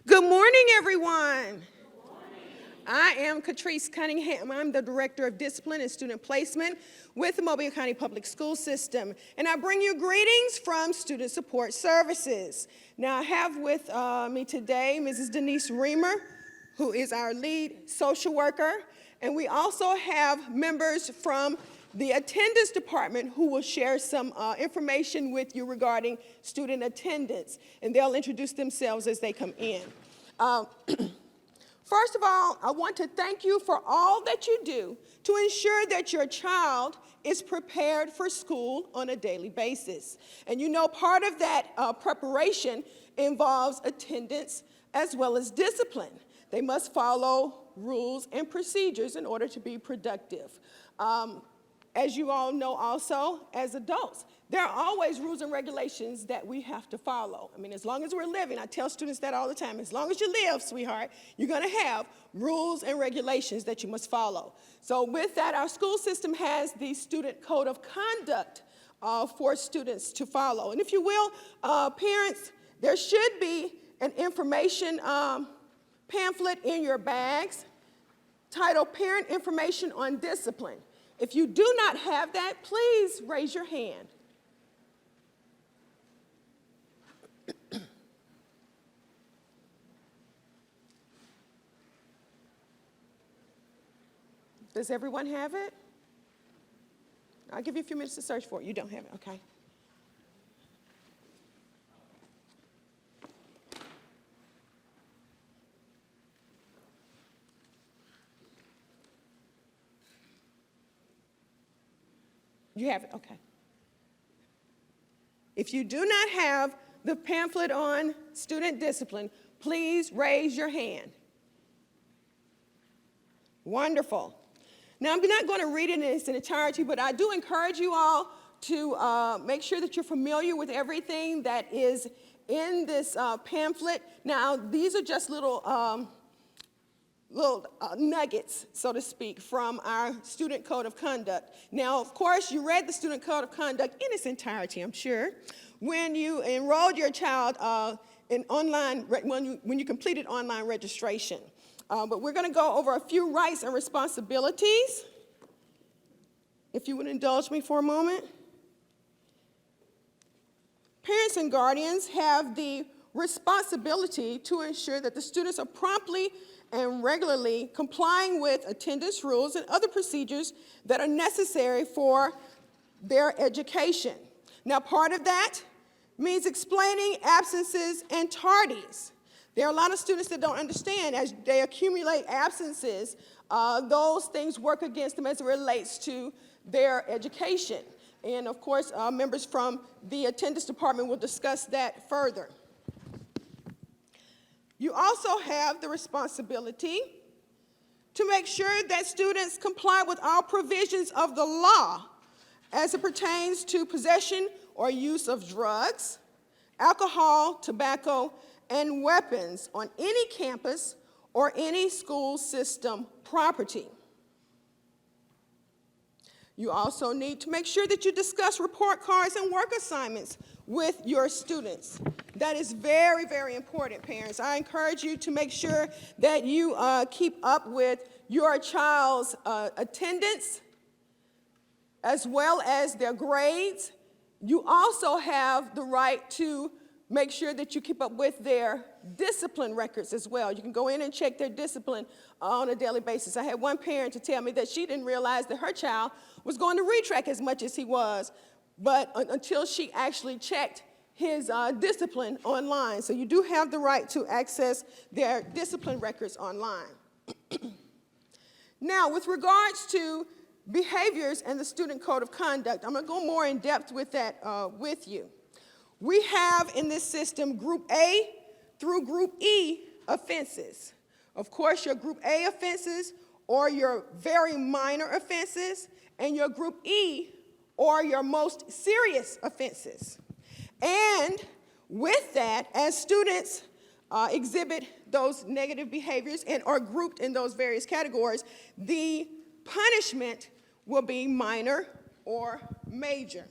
Good morning, everyone. I am Catrice Cunningham. I'm the Director of Discipline and Student Placement with the Mobile County Public School System, and I bring you greetings from Student Support Services. Now, I have with me today Mrs. Denise Reamer, who is our lead social worker, and we also have members from the attendance department who will share some information with you regarding student attendance, and they'll introduce themselves as they come in. First of all, I want to thank you for all that you do to ensure that your child is prepared for school on a daily basis. And you know, part of that preparation involves attendance as well as discipline. They must follow rules and procedures in order to be productive. As you all know also, as adults, there are always rules and regulations that we have to follow. I mean, as long as we're living, I tell students that all the time, as long as you live, sweetheart, you're gonna have rules and regulations that you must follow. So with that, our school system has the Student Code of Conduct for students to follow. And if you will, parents, there should be an information pamphlet in your bags titled Parent Information on Discipline. If you do not have that, please raise your hand. Does everyone have it? I'll give you a few minutes to search for it. You don't have it, okay. You have it, okay. If you do not have the pamphlet on student discipline, please raise your hand. Wonderful. Now, I'm not going to read it in its entirety, but I do encourage you all to make sure that you're familiar with everything that is in this pamphlet. Now, these are just little nuggets, so to speak, from our Student Code of Conduct. Now, of course, you read the Student Code of Conduct in its entirety, I'm sure, when you enrolled your child in online, when you completed online registration. But we're going to go over a few rights and responsibilities. If you would indulge me for a moment. Parents and guardians have the responsibility to ensure that the students are promptly and regularly complying with attendance rules and other procedures that are necessary for their education. Now, part of that means explaining absences and tardies. There are a lot of students that don't understand as they accumulate absences, those things work against them as it relates to their education. And of course, members from the attendance department will discuss that further. You also have the responsibility to make sure that students comply with all provisions of the law as it pertains to possession or use of drugs, alcohol, tobacco, and weapons on any campus or any school system property. You also need to make sure that you discuss report cards and work assignments with your students. That is very, very important, parents. I encourage you to make sure that you keep up with your child's attendance as well as their grades. You also have the right to make sure that you keep up with their discipline records as well. You can go in and check their discipline on a daily basis. I had one parent to tell me that she didn't realize that her child was going to retrack as much as he was, but until she actually checked his discipline online. So you do have the right to access their discipline records online. Now, with regards to behaviors and the Student Code of Conduct, I'm going to go more in depth with that with you. We have in this system Group A through Group E offenses. Of course, your Group A offenses or your very minor offenses, and your Group E or your most serious offenses. And with that, as students exhibit those negative behaviors and are grouped in those various categories, the punishment will be minor or major.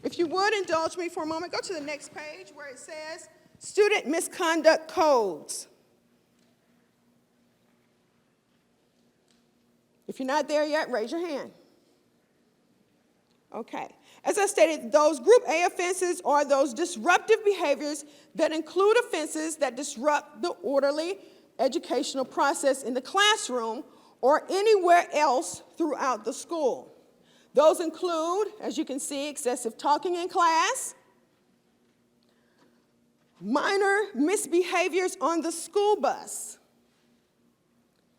If you would indulge me for a moment, go to the next page where it says Student misconduct codes. If you're not there yet, raise your hand. Okay. As I stated, those Group A offenses are those disruptive behaviors that include offenses that disrupt the orderly educational process in the classroom or anywhere else throughout the school. Those include, as you can see, excessive talking in class, minor misbehaviors on the school bus,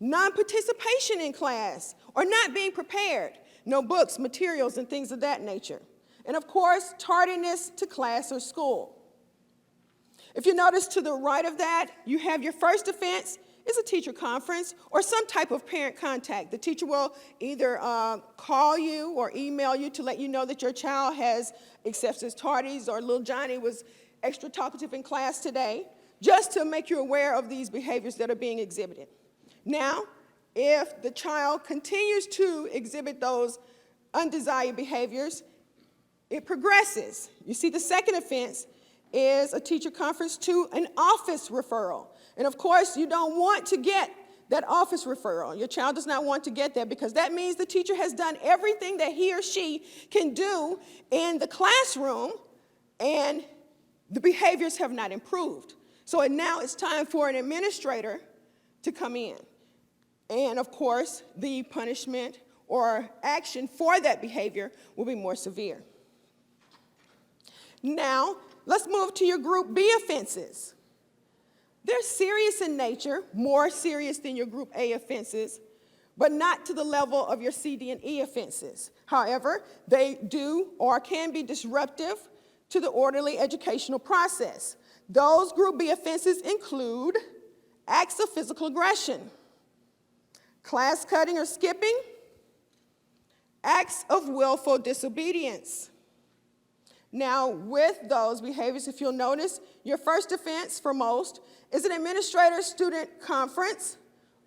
non-participation in class, or not being prepared, no books, materials, and things of that nature. And of course, tardiness to class or school. If you notice to the right of that, you have your first offense is a teacher conference or some type of parent contact. The teacher will either call you or email you to let you know that your child has excessive tardies or little Johnny was extra talkative in class today, just to make you aware of these behaviors that are being exhibited. Now, if the child continues to exhibit those undesired behaviors, it progresses. You see, the second offense is a teacher conference to an office referral. And of course, you don't want to get that office referral. Your child does not want to get that because that means the teacher has done everything that he or she can do in the classroom and the behaviors have not improved. So now it's time for an administrator to come in. And of course, the punishment or action for that behavior will be more severe. Now, let's move to your Group B offenses. They're serious in nature, more serious than your Group A offenses, but not to the level of your C, D, and E offenses. However, they do or can be disruptive to the orderly educational process. Those Group B offenses include acts of physical aggression, class cutting or skipping, acts of willful disobedience. Now, with those behaviors, if you'll notice, your first offense for most is an administrator-student conference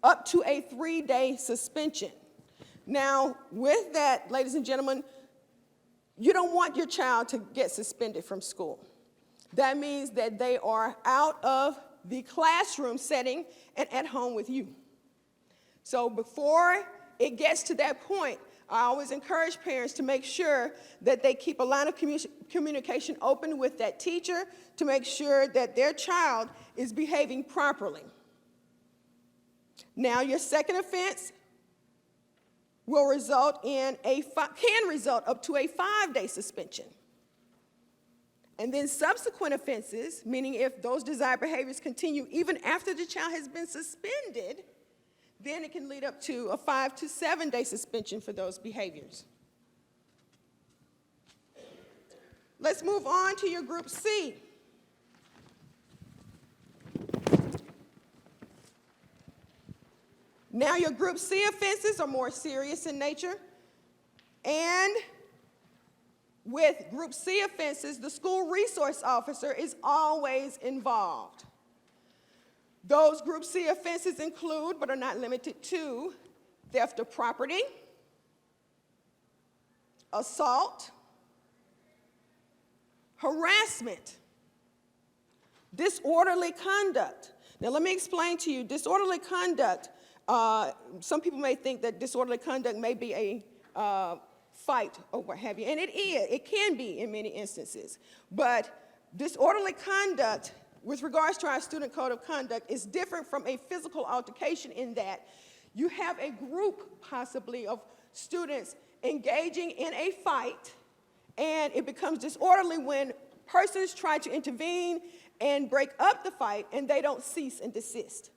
up to a 3-day suspension. Now, with that, ladies and gentlemen, you don't want your child to get suspended from school. That means that they are out of the classroom setting and at home with you. So before it gets to that point, I always encourage parents to make sure that they keep a line of communication open with that teacher to make sure that their child is behaving properly. Now, your second offense will result in can result up to a 5-day suspension. And then subsequent offenses, meaning if those desired behaviors continue even after the child has been suspended, then it can lead up to a 5 to 7-day suspension for those behaviors. Let's move on to your Group C. Now your Group C offenses are more serious in nature, and with Group C offenses, the school resource officer is always involved. Those Group C offenses include, but are not limited to, theft of property, assault, harassment, disorderly conduct. Now let me explain to you, disorderly conduct, some people may think that disorderly conduct may be a fight or what have you, and it is, it can be in many instances. But disorderly conduct, with regards to our student code of conduct, is different from a physical altercation in that you have a group possibly of students engaging in a fight, and it becomes disorderly when persons try to intervene and break up the fight and they don't cease and desist.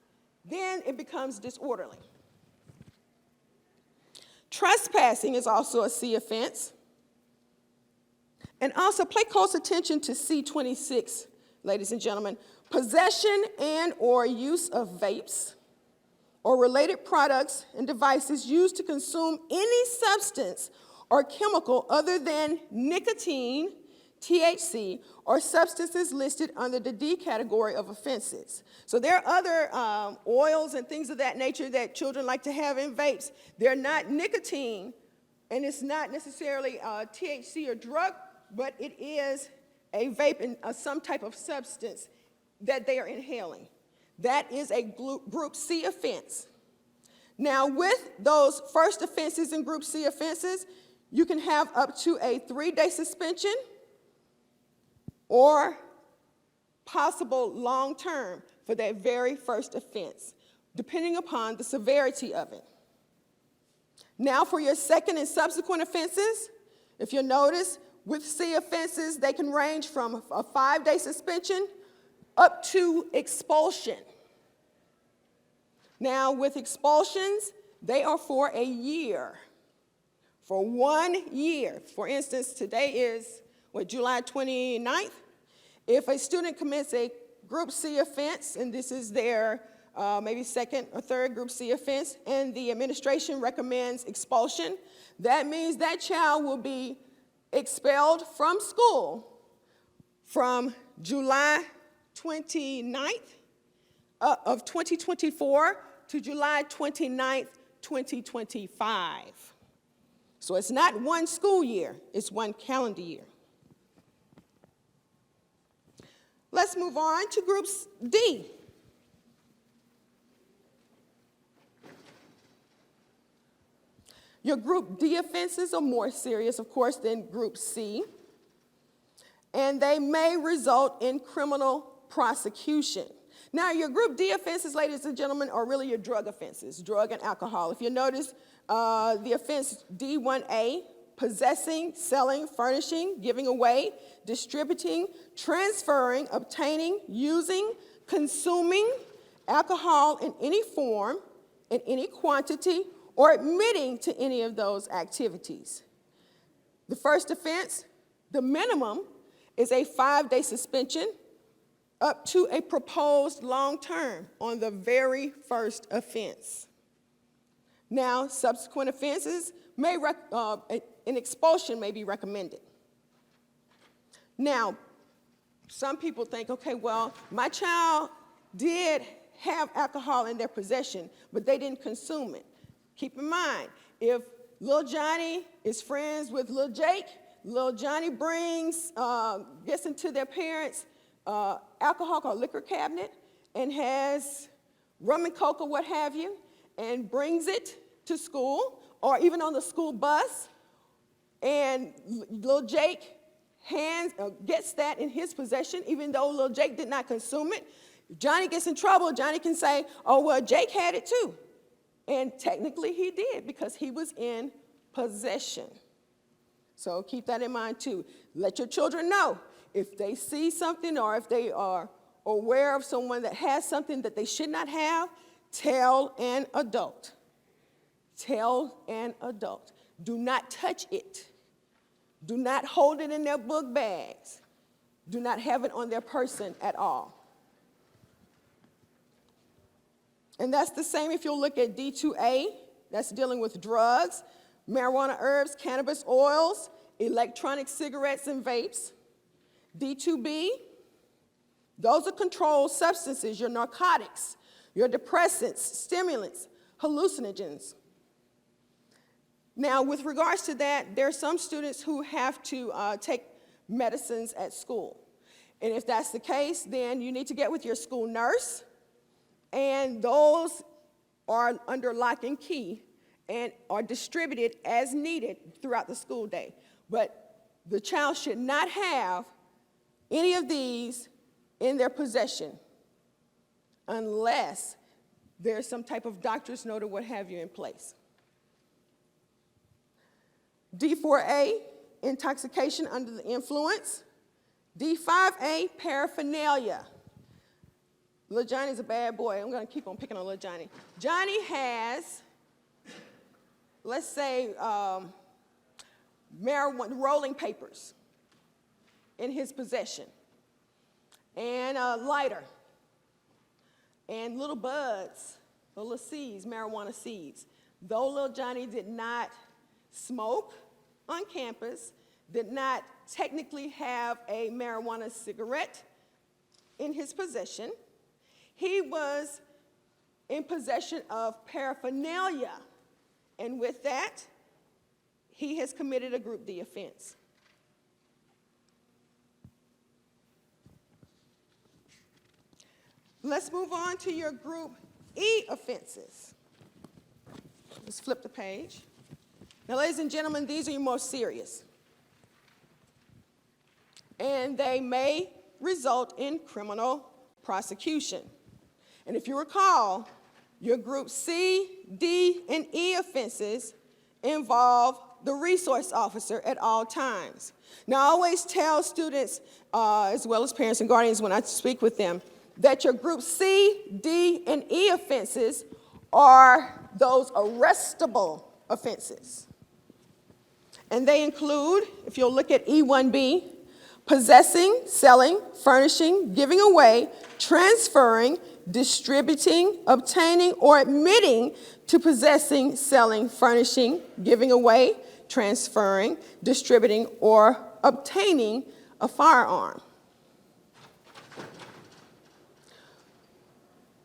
Then it becomes disorderly. Trespassing is also a C offense. And also pay close attention to C26, ladies and gentlemen. Possession and or use of vapes or related products and devices used to consume any substance or chemical other than nicotine, THC, or substances listed under the D category of offenses. So there are other oils and things of that nature that children like to have in vapes. They're not nicotine, and it's not necessarily THC or drug, but it is a vape and some type of substance that they are inhaling. That is a Group C offense. Now, with those first offenses and Group C offenses, you can have up to a 3-day suspension or possible long term for that very first offense, depending upon the severity of it. Now, for your second and subsequent offenses, if you'll notice, with C offenses, they can range from a 5-day suspension up to expulsion. Now, with expulsions, they are for a year, for 1 year. For instance, today is, July 29th? If a student commits a Group C offense, and this is their maybe second or third Group C offense, and the administration recommends expulsion, that means that child will be expelled from school from July 29th of 2024 to July 29th, 2025. So it's not 1 school year, it's 1 calendar year. Let's move on to Group D. Your Group D offenses are more serious, of course, than Group C, and they may result in criminal prosecution. Now, your Group D offenses, ladies and gentlemen, are really your drug offenses, drug and alcohol. If you notice, the offense D1A, possessing, selling, furnishing, giving away, distributing, transferring, obtaining, using, consuming alcohol in any form, in any quantity, or admitting to any of those activities. The first offense, the minimum, is a 5-day suspension up to a proposed long term on the very first offense. Now, subsequent offenses an expulsion may be recommended. Now, some people think, okay, well, my child did have alcohol in their possession, but they didn't consume it. Keep in mind, if Lil Johnny is friends with Lil Jake, Lil Johnny gets into their parents' alcohol or liquor cabinet and has rum and coke or what have you, and brings it to school or even on the school bus, and Lil Jake gets that in his possession, even though Lil Jake did not consume it. If Johnny gets in trouble, Johnny can say, oh, well, Jake had it too. And technically he did because he was in possession. So keep that in mind too. Let your children know if they see something or if they are aware of someone that has something that they should not have, tell an adult. Tell an adult. Do not touch it. Do not hold it in their book bags. Do not have it on their person at all. And that's the same if you'll look at D2A, that's dealing with drugs, marijuana herbs, cannabis oils, electronic cigarettes and vapes. D2B, those are controlled substances, your narcotics, your depressants, stimulants, hallucinogens. Now, with regards to that, there are some students who have to take medicines at school. And if that's the case, then you need to get with your school nurse, and those are under lock and key and are distributed as needed throughout the school day. But the child should not have any of these in their possession unless there's some type of doctor's note or what have you in place. D4A, intoxication under the influence. D5A, paraphernalia. Lil Johnny's a bad boy. I'm going to keep on picking on Lil Johnny. Johnny has, let's say, marijuana rolling papers in his possession, and a lighter, and little buds, little seeds, marijuana seeds. Though Lil Johnny did not smoke on campus, did not technically have a marijuana cigarette in his possession, he was in possession of paraphernalia, and with that, he has committed a Group D offense. Let's move on to your Group E offenses. Let's flip the page. Now, ladies and gentlemen, these are your most serious. And they may result in criminal prosecution. And if you recall, your Group C, D, and E offenses involve the resource officer at all times. Now, I always tell students, as well as parents and guardians when I speak with them, that your Group C, D, and E offenses are those arrestable offenses. And they include, if you'll look at E1B, possessing, selling, furnishing, giving away, transferring, distributing, obtaining, or admitting to possessing, selling, furnishing, giving away, transferring, distributing, or obtaining a firearm.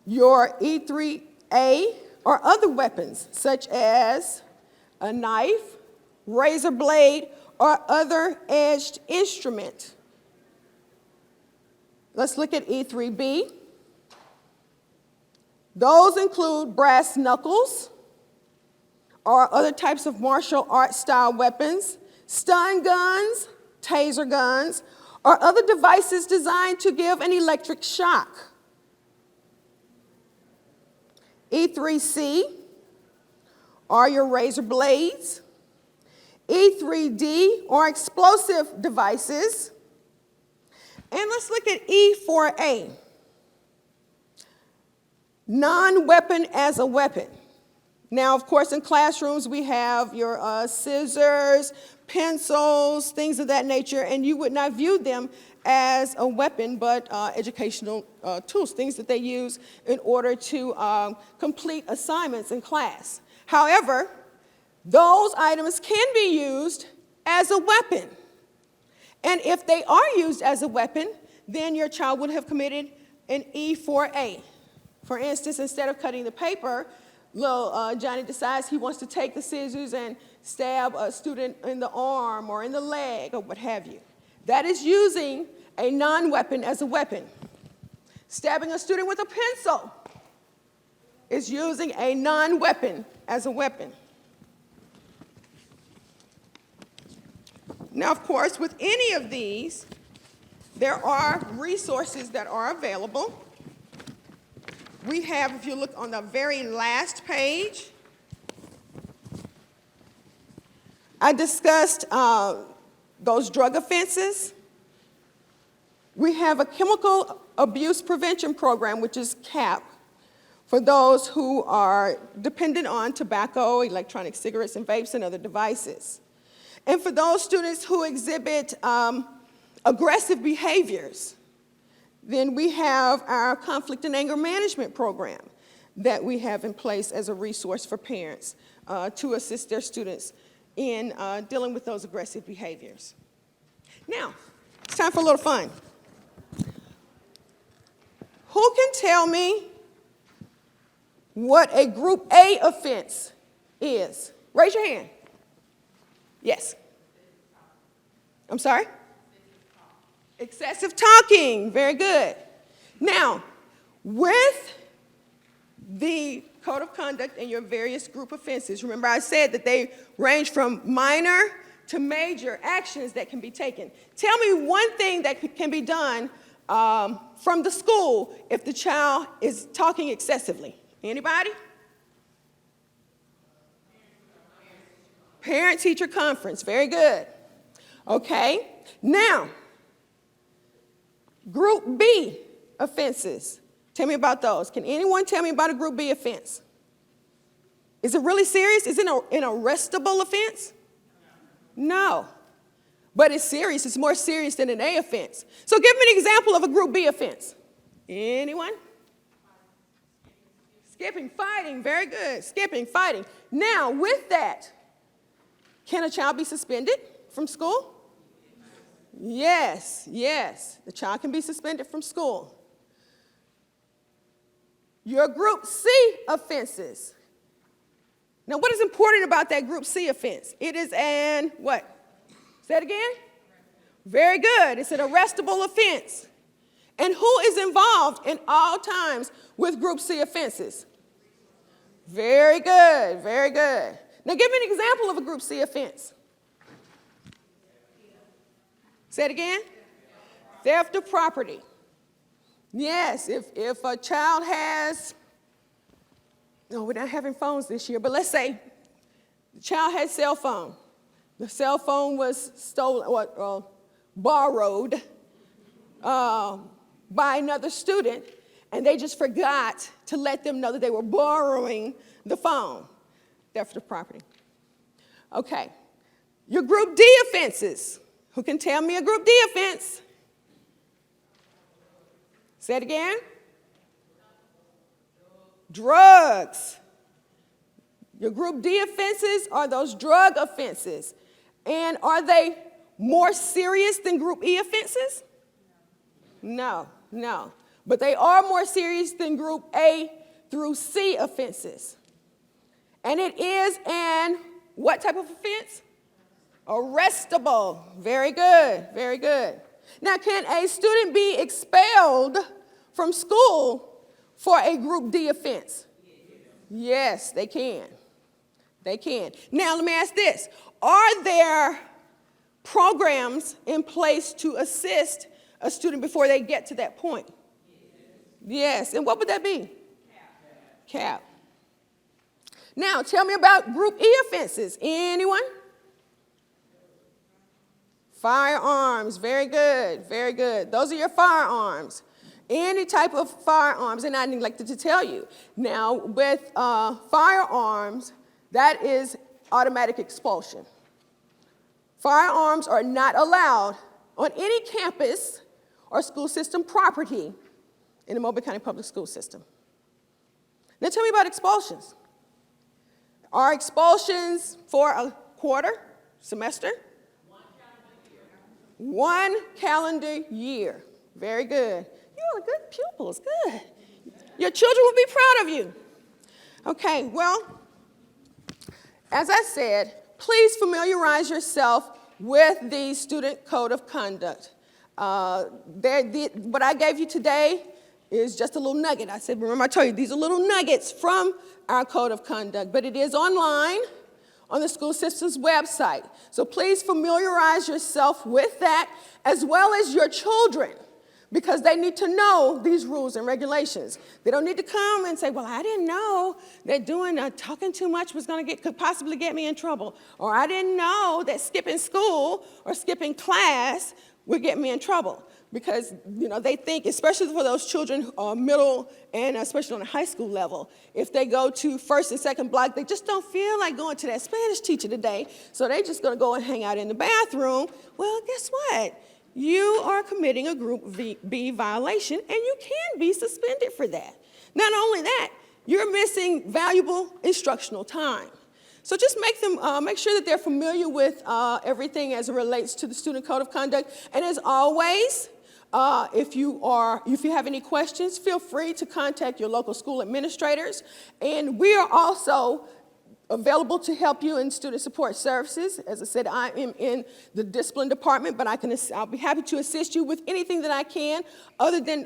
Your E3A are other weapons, such as a knife, razor blade, or other edged instrument. Let's look at E3B. Those include brass knuckles or other types of martial arts style weapons, stun guns, taser guns, or other devices designed to give an electric shock. E3C are your razor blades. E3D are explosive devices. And let's look at E4A, non-weapon as a weapon. Now, of course, in classrooms, we have your scissors, pencils, things of that nature, and you would not view them as a weapon, but educational tools, things that they use in order to complete assignments in class. However, those items can be used as a weapon. And if they are used as a weapon, then your child would have committed an E4A. For instance, instead of cutting the paper, little Johnny decides he wants to take the scissors and stab a student in the arm or in the leg or what have you. That is using a non-weapon as a weapon. Stabbing a student with a pencil is using a non-weapon as a weapon. Now, of course, with any of these, there are resources that are available. We have, if you look on the very last page, I discussed those drug offenses. We have a chemical abuse prevention program, which is CAP, for those who are dependent on tobacco, electronic cigarettes, and vapes, and other devices. And for those students who exhibit aggressive behaviors, then we have our conflict and anger management program that we have in place as a resource for parents to assist their students in dealing with those aggressive behaviors. Now, it's time for a little fun. Who can tell me what a Group A offense is? Raise your hand. Yes. I'm sorry? Excessive talking. Very good. Now, with the code of conduct and your various group offenses, remember I said that they range from minor to major actions that can be taken. Tell me one thing that can be done from the school if the child is talking excessively. Anybody? Parent-teacher conference. Very good. Okay. Now, Group B offenses. Tell me about those. Can anyone tell me about a Group B offense? Is it really serious? Is it an arrestable offense? No. But it's serious. It's more serious than an A offense. So give me an example of a Group B offense. Anyone? Skipping, fighting. Very good. Skipping, fighting. Now, with that, can a child be suspended from school? Yes, yes. The child can be suspended from school. Your Group C offenses. Now, what is important about that Group C offense? It is an what? Say it again? Very good. It's an arrestable offense. And who is involved in all times with Group C offenses? Very good, very good. Now give me an example of a Group C offense. Say it again. Theft of property. Yes, if a child has, no, we're not having phones this year, but let's say the child had a cell phone. The cell phone was stolen or borrowed by another student, and they just forgot to let them know that they were borrowing the phone. Theft of property. Okay. Your Group D offenses. Who can tell me a Group D offense? Say it again. Drugs. Your Group D offenses are those drug offenses. And are they more serious than Group E offenses? No, no. But they are more serious than Group A through C offenses. And it is an what type of offense? Arrestable. Very good, very good. Now, can a student be expelled from school for a Group D offense? Yes, they can. They can. Now, let me ask this. Are there programs in place to assist a student before they get to that point? Yes. And what would that be? CAP. Now, tell me about Group E offenses. Anyone? Firearms. Very good. Very good. Those are your firearms. Any type of firearms. And I neglected to tell you. Now, with firearms, that is automatic expulsion. Firearms are not allowed on any campus or school system property in the Mobile County Public School System. Now tell me about expulsions. Are expulsions for a quarter, semester? 1 calendar year. Very good. You are good pupils, good. Your children will be proud of you. Okay, well, as I said, please familiarize yourself with the Student Code of Conduct. What I gave you today is just a little nugget. I said, remember I told you, these are little nuggets from our Code of Conduct, but it is online on the school system's website. So please familiarize yourself with that, as well as your children, because they need to know these rules and regulations. They don't need to come and say, well, I didn't know that talking too much could possibly get me in trouble, or I didn't know that skipping school or skipping class would get me in trouble. Because, they think, especially for those children, middle and especially on the high school level, if they go to first and second block, they just don't feel like going to that Spanish teacher today, so they're just going to go and hang out in the bathroom. Well, guess what? You are committing a Group B violation, and you can be suspended for that. Not only that, you're missing valuable instructional time. So just make sure that they're familiar with everything as it relates to the Student Code of Conduct. And as always, if you have any questions, feel free to contact your local school administrators. And we are also available to help you in student support services. As I said, I am in the discipline department, but I'll be happy to assist you with anything that I can other than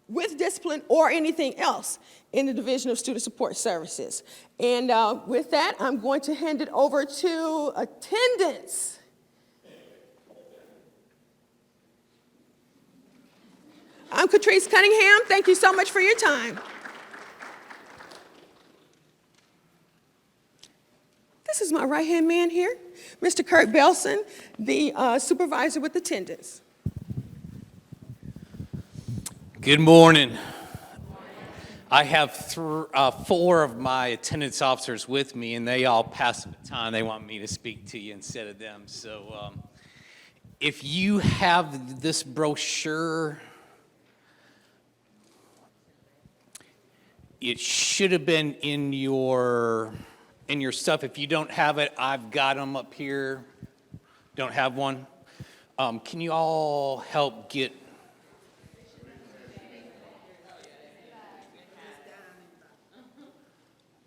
with discipline or anything else in the Division of Student Support Services. And with that, I'm going to hand it over to attendance. I'm Catrice Cunningham. Thank you so much for your time. This is my right-hand man here, Mr. Kurt Belson, the supervisor with attendance. Good morning. I have 4 of my attendance officers with me, and they all passed the baton. They want me to speak to you instead of them. So if you have this brochure, it should have been in your stuff. If you don't have it, I've got them up here. Don't have one? Can you all help get?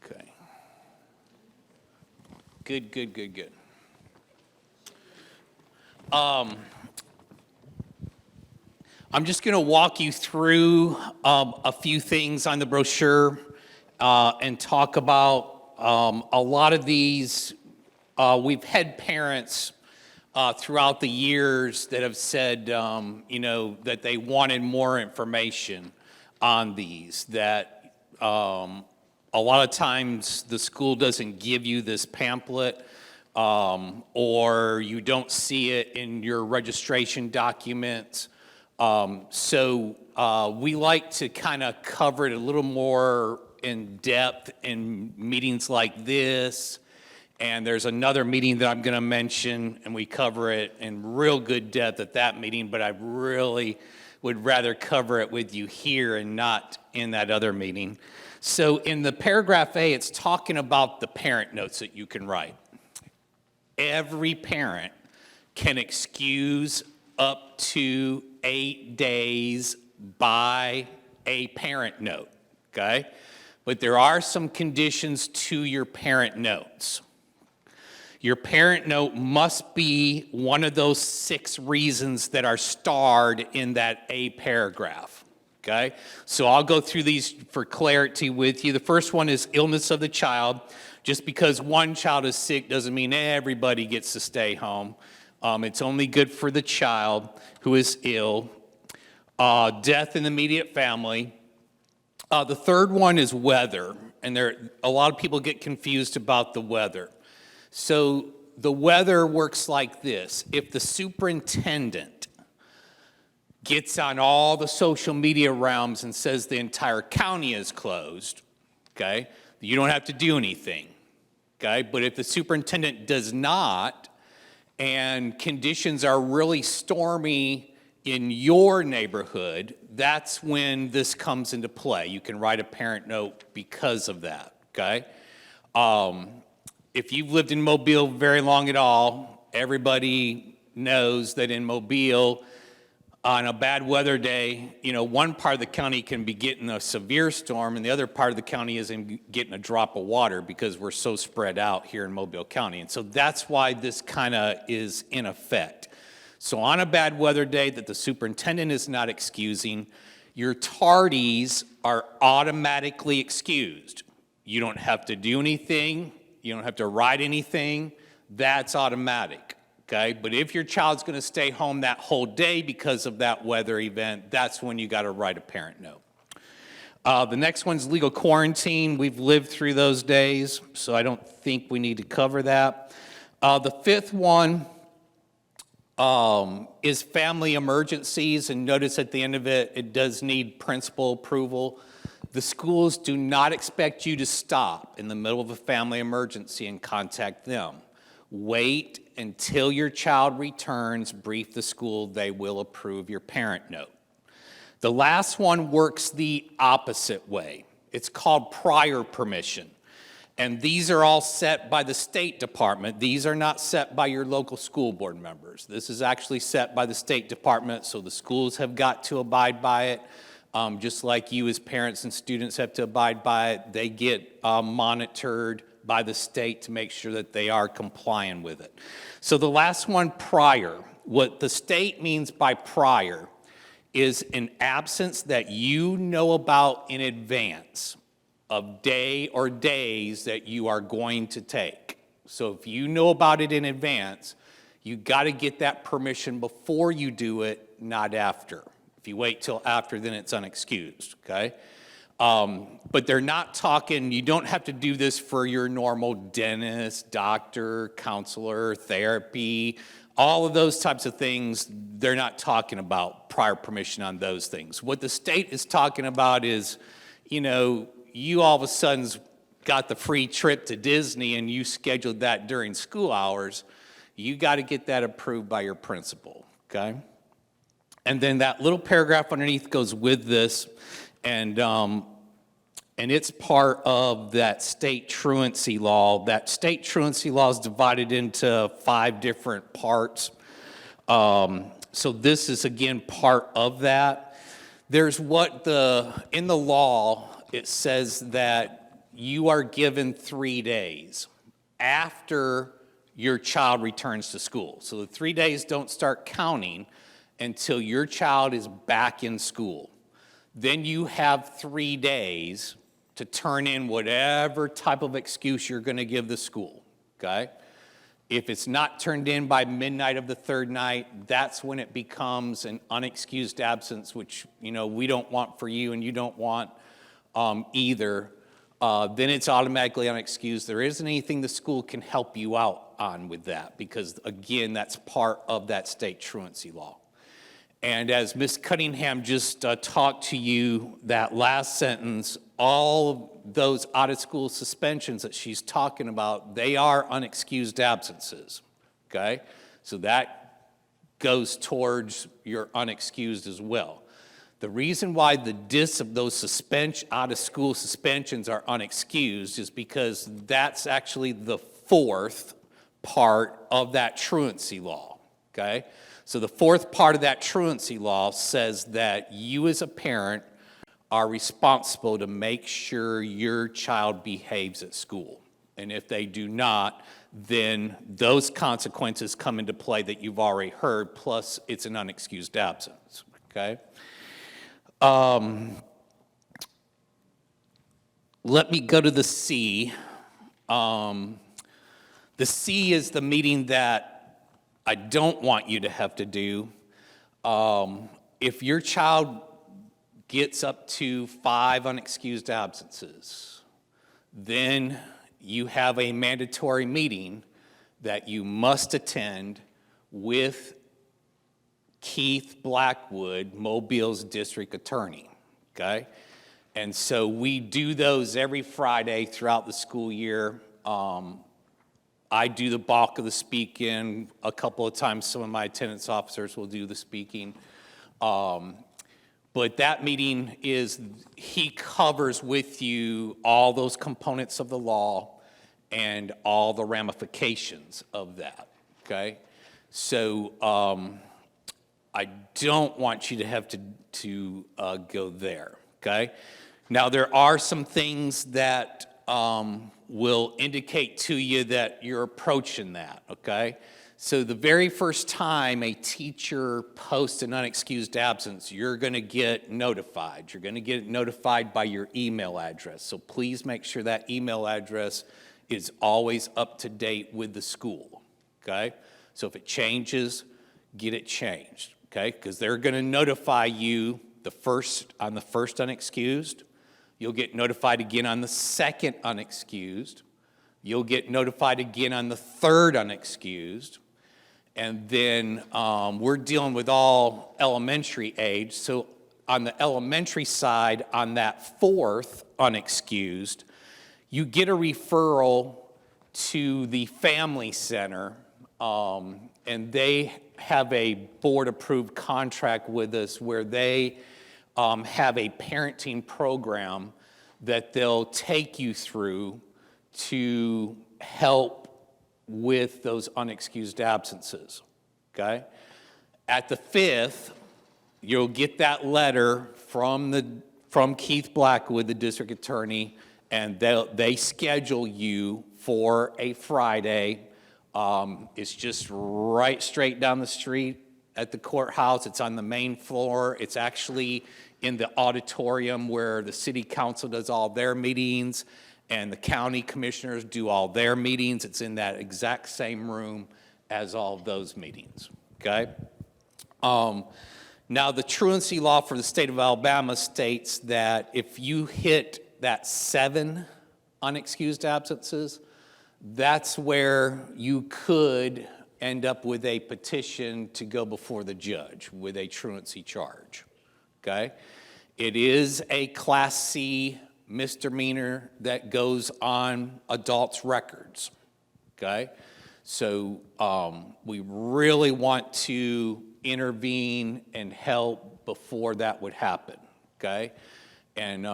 Okay. Good. I'm just going to walk you through a few things on the brochure and talk about a lot of these. We've had parents throughout the years that have said, that they wanted more information on these, that a lot of times the school doesn't give you this pamphlet or you don't see it in your registration documents. So we like to kind of cover it a little more in depth in meetings like this. And there's another meeting that I'm going to mention, and we cover it in real good depth at that meeting, but I really would rather cover it with you here and not in that other meeting. So in the paragraph A, it's talking about the parent notes that you can write. Every parent can excuse up to 8 days by a parent note, okay? But there are some conditions to your parent notes. Your parent note must be one of those 6 reasons that are starred in that A paragraph, okay? So I'll go through these for clarity with you. The first one is illness of the child. Just because one child is sick doesn't mean everybody gets to stay home. It's only good for the child who is ill. Death in the immediate family. The third one is weather, and a lot of people get confused about the weather. So the weather works like this. If the superintendent gets on all the social media realms and says the entire county is closed, okay, you don't have to do anything, okay? But if the superintendent does not, and conditions are really stormy in your neighborhood, that's when this comes into play. You can write a parent note because of that, okay? If you've lived in Mobile very long at all, everybody knows that in Mobile, on a bad weather day, one part of the county can be getting a severe storm and the other part of the county isn't getting a drop of water because we're so spread out here in Mobile County. And so that's why this kind of is in effect. So on a bad weather day that the superintendent is not excusing, your tardies are automatically excused. You don't have to do anything. You don't have to write anything. That's automatic, okay? But if your child's going to stay home that whole day because of that weather event, that's when you got to write a parent note. The next one's legal quarantine. We've lived through those days, so I don't think we need to cover that. The fifth one is family emergencies, and notice at the end of it, it does need principal approval. The schools do not expect you to stop in the middle of a family emergency and contact them. Wait until your child returns, brief the school, they will approve your parent note. The last one works the opposite way. It's called prior permission. And these are all set by the State Department. These are not set by your local school board members. This is actually set by the State Department, so the schools have got to abide by it. Just like you as parents and students have to abide by it, they get monitored by the state to make sure that they are complying with it. So the last one, prior. What the state means by prior is an absence that you know about in advance of day or days that you are going to take. So if you know about it in advance, you got to get that permission before you do it, not after. If you wait till after, then it's unexcused, okay? But they're not talking, you don't have to do this for your normal dentist, doctor, counselor, therapy, all of those types of things. They're not talking about prior permission on those things. What the state is talking about is, you all of a sudden got the free trip to Disney and you scheduled that during school hours. You got to get that approved by your principal, okay? And then that little paragraph underneath goes with this, and it's part of that state truancy law. That state truancy law is divided into 5 different parts. So this is, again, part of that. There's in the law, it says that you are given 3 days after your child returns to school. So the 3 days don't start counting until your child is back in school. Then you have 3 days to turn in whatever type of excuse you're going to give the school, okay? If it's not turned in by midnight of the third night, that's when it becomes an unexcused absence, which, we don't want for you and you don't want either. Then it's automatically unexcused. There isn't anything the school can help you out on with that because, again, that's part of that state truancy law. And as Ms. Cunningham just talked to you, that last sentence, all of those out-of-school suspensions that she's talking about, they are unexcused absences, okay? So that goes towards your unexcused as well. The reason why those out-of-school suspensions are unexcused is because that's actually the fourth part of that truancy law, okay? So the fourth part of that truancy law says that you as a parent are responsible to make sure your child behaves at school. And if they do not, then those consequences come into play that you've already heard, plus it's an unexcused absence, okay? Let me go to the C. The C is the meeting that I don't want you to have to do. If your child gets up to 5 unexcused absences, then you have a mandatory meeting that you must attend with Keith Blackwood, Mobile's district attorney, okay? And so we do those every Friday throughout the school year. I do the bulk of the speaking. A couple of times, some of my attendance officers will do the speaking. But that meeting he covers with you all those components of the law and all the ramifications of that, okay? So I don't want you to have to go there, okay? Now, there are some things that will indicate to you that you're approaching that, okay? So the very first time a teacher posts an unexcused absence, you're going to get notified. You're going to get notified by your email address. So please make sure that email address is always up to date with the school, okay? So if it changes, get it changed, okay? Because they're going to notify you on the first unexcused. You'll get notified again on the second unexcused. You'll get notified again on the third unexcused. And then we're dealing with all elementary age. So on the elementary side, on that fourth unexcused, you get a referral to the family center, and they have a board-approved contract with us where they have a parenting program that they'll take you through to help with those unexcused absences, okay? At the 5th, you'll get that letter from Keith Blackwood, the district attorney, and they schedule you for a Friday. It's just right straight down the street at the courthouse. It's on the main floor. It's actually in the auditorium where the city council does all their meetings and the county commissioners do all their meetings. It's in that exact same room as all of those meetings, okay? Now, the truancy law for the state of Alabama states that if you hit that 7 unexcused absences, that's where you could end up with a petition to go before the judge with a truancy charge, okay? It is a Class C misdemeanor that goes on adults' records, okay? So we really want to intervene and help before that would happen, okay? And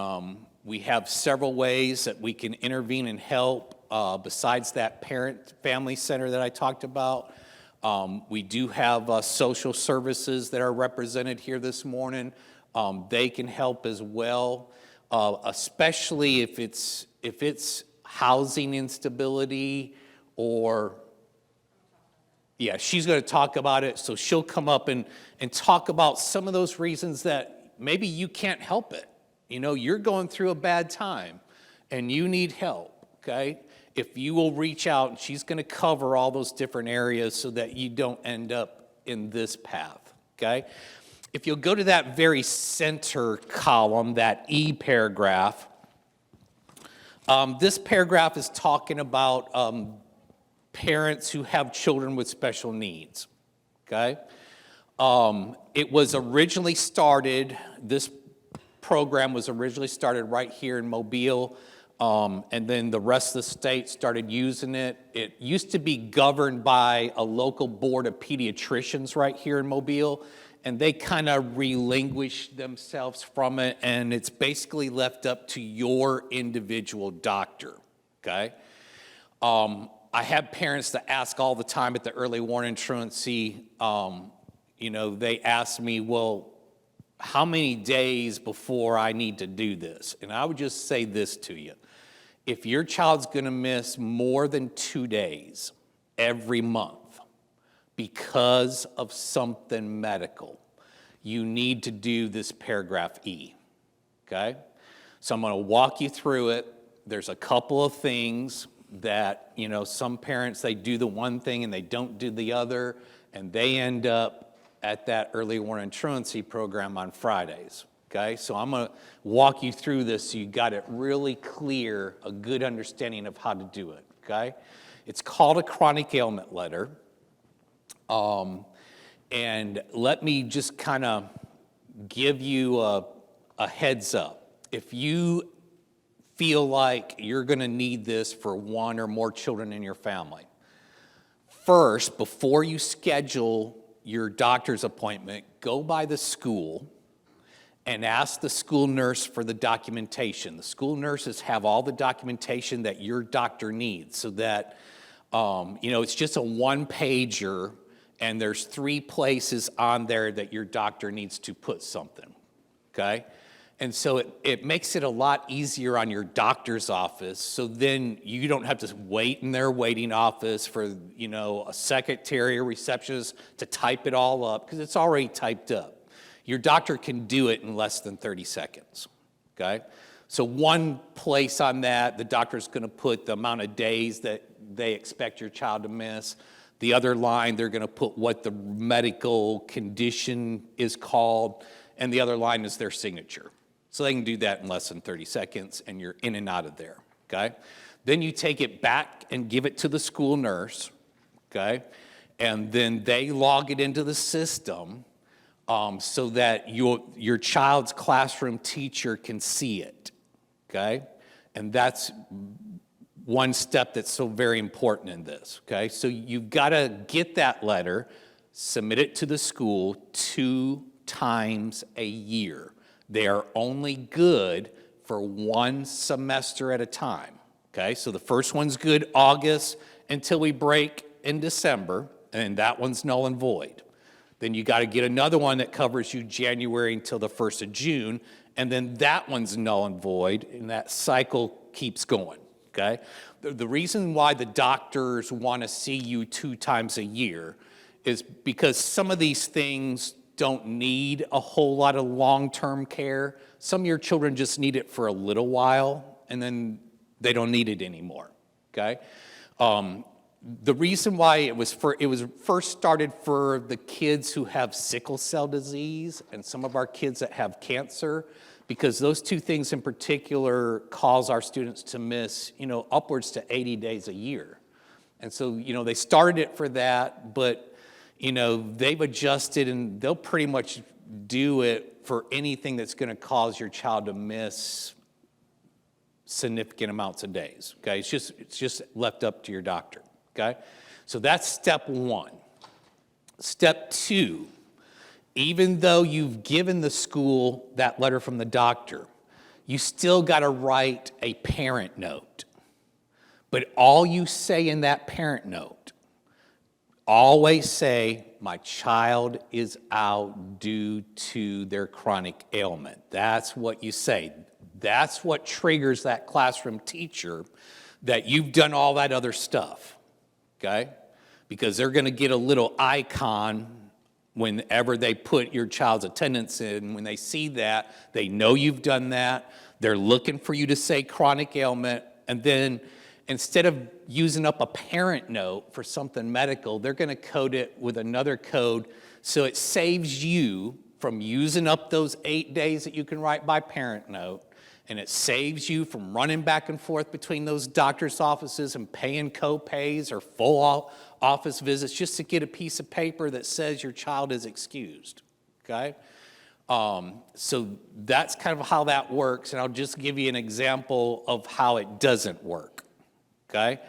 we have several ways that we can intervene and help besides that family center that I talked about. We do have social services that are represented here this morning. They can help as well, especially if it's housing instability or Yeah, she's going to talk about it, so she'll come up and talk about some of those reasons that maybe you can't help it. You know, you're going through a bad time, and you need help, okay? If you will reach out, and she's going to cover all those different areas so that you don't end up in this path, okay? If you'll go to that very center column, that E paragraph, this paragraph is talking about parents who have children with special needs, okay? It was originally started, this program was originally started right here in Mobile, and then the rest of the state started using it. It used to be governed by a local board of pediatricians right here in Mobile, and they kind of relinquished themselves from it, and it's basically left up to your individual doctor, okay? I have parents that ask all the time at the early warning truancy, you know, they ask me, well, how many days before I need to do this? And I would just say this to you. If your child's gonna miss more than 2 days every month because of something medical, you need to do this paragraph E, okay? So I'm gonna walk you through it. There's a couple of things that, you know, some parents, they do the one thing and they don't do the other, and they end up at that early warning truancy program on Fridays, okay? So I'm gonna walk you through this so you got it really clear, a good understanding of how to do it, okay? It's called a chronic ailment letter. And let me just kind of give you a heads up. If you feel like you're going to need this for one or more children in your family, first, before you schedule your doctor's appointment, go by the school and ask the school nurse for the documentation. The school nurses have all the documentation that your doctor needs, so that, you know, it's just a one-pager, and there's 3 places on there that your doctor needs to put something, okay? And so it makes it a lot easier on your doctor's office, so then you don't have to wait in their waiting office for, you know, a secretary or receptionist to type it all up, because it's already typed up. Your doctor can do it in less than 30 seconds, okay? So one place on that, the doctor's gonna put the amount of days that they expect your child to miss. The other line, they're gonna put what the medical condition is called, and the other line is their signature. So they can do that in less than 30 seconds, and you're in and out of there, okay? Then you take it back and give it to the school nurse, okay? And then they log it into the system so that your child's classroom teacher can see it, okay? And that's one step that's so very important in this, okay? So you've got to get that letter, submit it to the school 2 times a year. They are only good for 1 semester at a time, okay? So the first one's good August until we break in December, and that one's null and void. Then you got to get another one that covers you January until the 1st of June, and then that one's null and void, and that cycle keeps going, okay? The reason why the doctors want to see you 2 times a year is because some of these things don't need a whole lot of long-term care. Some of your children just need it for a little while, and then they don't need it anymore, okay? The reason why it was first started for the kids who have sickle cell disease and some of our kids that have cancer, because those 2 things in particular cause our students to miss, you know, upwards to 80 days a year. And so, you know, they started it for that, but you know, they've adjusted, and they'll pretty much do it for anything that's going to cause your child to miss significant amounts of days, okay? It's just left up to your doctor, okay? So that's step 1. Step 2, even though you've given the school that letter from the doctor, you still got to write a parent note. But all you say in that parent note, always say, my child is out due to their chronic ailment. That's what you say. That's what triggers that classroom teacher that you've done all that other stuff, okay? because they're going to get a little icon whenever they put your child's attendance in. When they see that, they know you've done that. They're looking for you to say chronic ailment, and then instead of using up a parent note for something medical, they're going to code it with another code, so it saves you from using up those 8 days that you can write by parent note, and it saves you from running back and forth between those doctor's offices and paying co-pays or full office visits just to get a piece of paper that says your child is excused, okay? So that's kind of how that works, and I'll just give you an example of how it doesn't work, okay?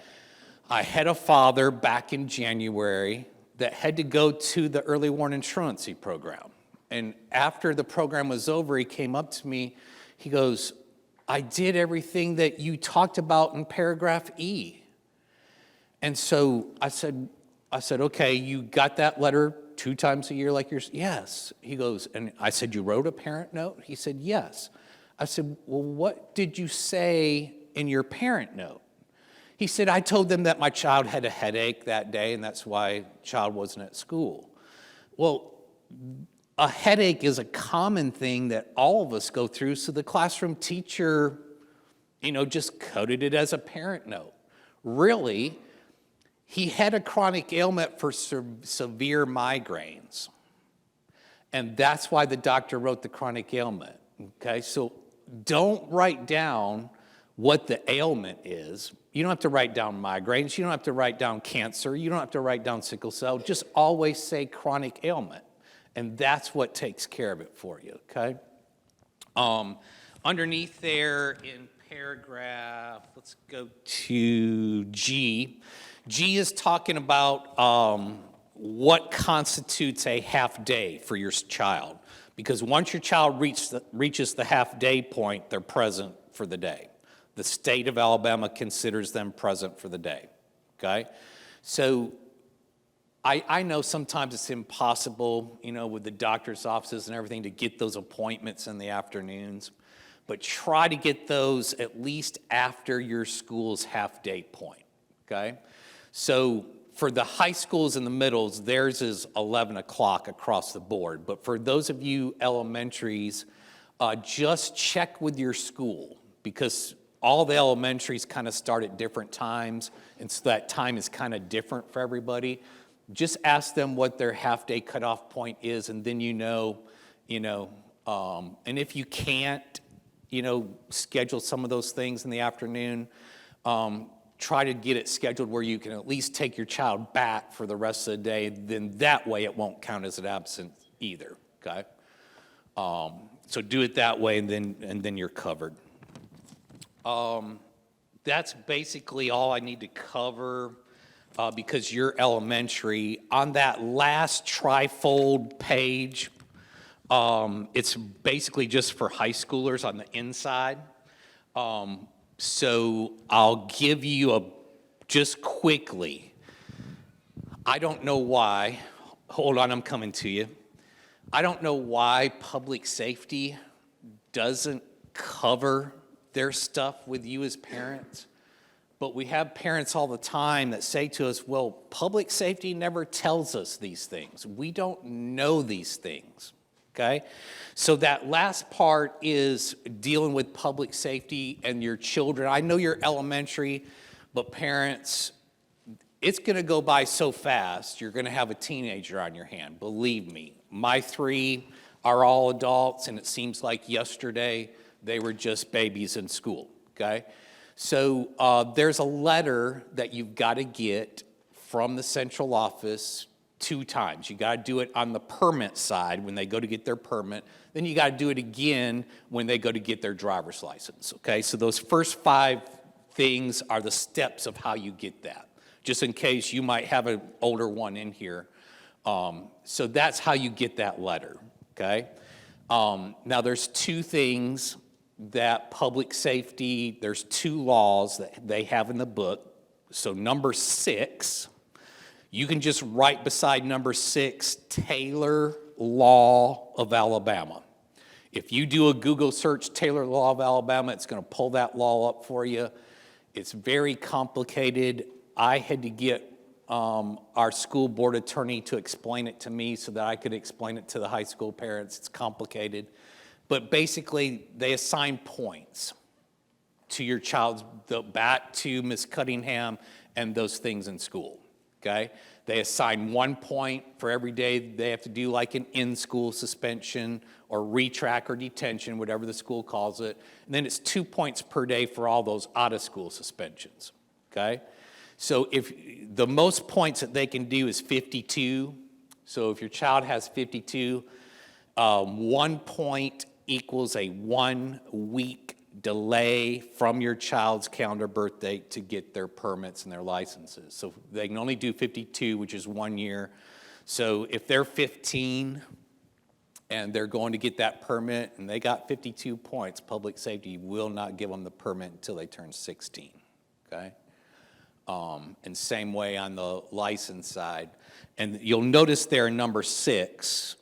I had a father back in January that had to go to the early warning truancy program. And after the program was over, he came up to me, he goes, I did everything that you talked about in paragraph E. And so I said, okay, you got that letter 2 times a year like yours? Yes. He goes, and I said, you wrote a parent note? He said, yes. I said, well, what did you say in your parent note? He said, I told them that my child had a headache that day, and that's why child wasn't at school. Well, a headache is a common thing that all of us go through, so the classroom teacher, just coded it as a parent note. Really, he had a chronic ailment for severe migraines, and that's why the doctor wrote the chronic ailment, okay? So don't write down what the ailment is. You don't have to write down migraines. You don't have to write down cancer. You don't have to write down sickle cell. Just always say chronic ailment. And that's what takes care of it for you, okay? Underneath there in paragraph, let's go to G. G is talking about what constitutes a half day for your child. Because once your child reaches the half day point, they're present for the day. The state of Alabama considers them present for the day, okay? So I know sometimes it's impossible, with the doctor's offices and everything to get those appointments in the afternoons, but try to get those at least after your school's half-day point, okay? So for the high schools and the middles, theirs is 11 o'clock across the board, but for those of you elementaries, just check with your school, because all the elementaries kind of start at different times, and so that time is kind of different for everybody. Just ask them what their half-day cutoff point is, and then and if you can't, schedule some of those things in the afternoon, try to get it scheduled where you can at least take your child back for the rest of the day. Then that way it won't count as an absence either, okay? So do it that way, and then you're covered. That's basically all I need to cover. Because you're elementary. On that last trifold page, it's basically just for high schoolers on the inside. So I'll give you just quickly. I don't know why, hold on, I'm coming to you. I don't know why public safety doesn't cover their stuff with you as parents. But we have parents all the time that say to us, well, public safety never tells us these things. We don't know these things, okay? So that last part is dealing with public safety and your children. I know you're elementary, but parents, it's gonna go by so fast, you're gonna have a teenager on your hand, believe me. My 3 are all adults, and it seems like yesterday they were just babies in school, okay? So there's a letter that you've got to get from the central office 2 times. You got to do it on the permit side when they go to get their permit. Then you got to do it again when they go to get their driver's license, okay? So those first 5 things are the steps of how you get that, just in case you might have an older one in here. So that's how you get that letter, okay? Now there's 2 things that public safety, there's 2 laws that they have in the book. So number 6, you can just write beside number 6, Taylor Law of Alabama. If you do a Google search, Taylor Law of Alabama, it's going to pull that law up for you. It's very complicated. I had to get our school board attorney to explain it to me so that I could explain it to the high school parents. It's complicated. But basically, they assign points to your child's, back to Ms. Cunningham and those things in school, okay? They assign 1 point for every day they have to do like an in-school suspension or retrack or detention, whatever the school calls it. And then it's 2 points per day for all those out-of-school suspensions, okay? So if the most points that they can do is 52, so if your child has 52, 1 point equals a 1 week delay from your child's calendar birthday to get their permits and their licenses. So they can only do 52, which is 1 year. So if they're 15 and they're going to get that permit and they got 52 points, public safety will not give them the permit until they turn 16, okay? And same way on the license side. And you'll notice there in number 6,